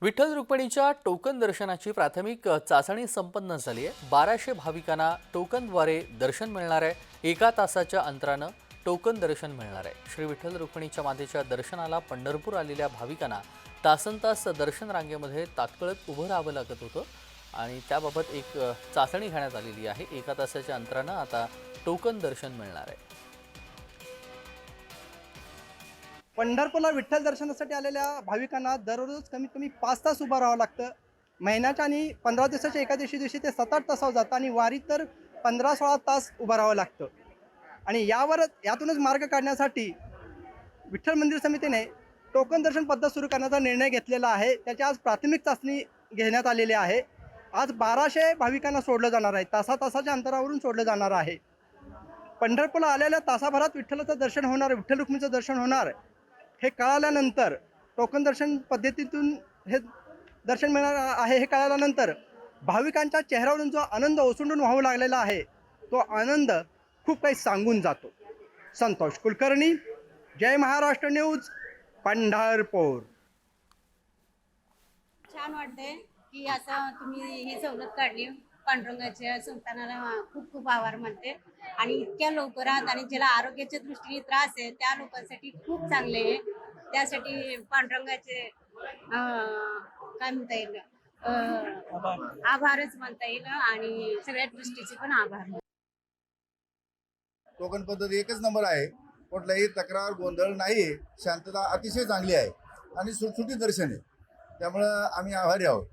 विठ्ठल रुक्मिणीच्या टोकन दर्शनाची प्राथमिक चाचणी संपन्न झाली आहे। 1200 भाविकांना टोकनद्वारे दर्शन मिळणार आहे। 1 तासाच्या अंतरानं टोकन दर्शन मिळणार आहे। श्री विठ्ठल रुक्मिणीच्या मातेच्या दर्शनाला पंढरपूर आलेल्या भाविकांना तासनतास दर्शन रांगेमध्ये तात्काळत उभं राहावं लागत होतं आणि त्याबाबत एक चाचणी घेण्यात आलेली आहे। 1 तासाच्या अंतरानं आता टोकन दर्शन मिळणार आहे। पंढरपूरला विठ्ठल दर्शनासाठी आलेल्या भाविकांना दररोज कमीत कमी 5 तास उभं राहावं लागतं। महिन्याच्या आणि 15 दिवसाच्या एकादशी दिवशी ते 7-8 तासावर जातं आणि वारीत तर 15-16 तास उभं राहावं लागतं। आणि यातूनच मार्ग काढण्यासाठी विठ्ठल मंदिर समितीने टोकन दर्शन पद्धत सुरू करण्याचा निर्णय घेतलेला आहे। त्याची आज प्राथमिक चाचणी घेण्यात आलेली आहे। आज 1200 भाविकांना सोडलं जाणार आहे। तासाच्या अंतरावरून सोडलं जाणार आहे। पंढरपूरला आलेल्या तासाभरात विठ्ठलाचं दर्शन होणार, विठ्ठल रुक्मिणीचं दर्शन होणार हे कळाल्यानंतर, टोकन दर्शन पद्धतीतून हे दर्शन मिळणार आहे हे कळाल्यानंतर भाविकांच्या चेहऱ्यावरून जो आनंद ओसंडून वाहू लागलेला आहे तो आनंद खूप काही सांगून जातो। संतोष कुलकर्णी, जय महाराष्ट्र न्यूज, पंढरपूर। छान वाटते की असं तुम्ही ही सवलत काढली। पांडुरंगाच्या संतानाला खूप खूप आभार मानते आणि इतक्या लवकरात आणि ज्याला आरोग्याच्या दृष्टीने त्रास आहे त्या लोकांसाठी खूप चांगले आहे। त्यासाठी पांडुरंगाचे काय म्हणता येईल, आभारच म्हणता येईल आणि सगळ्या दृष्टीचे पण आभार। टोकन पद्धत एकच नंबर आहे। कुठलाही तक्रार गोंधळ नाही, शांतता अतिशय चांगली आहे आणि सुटसुटीत दर्शन आहे। त्यामुळं आम्ही आभारी आहोत।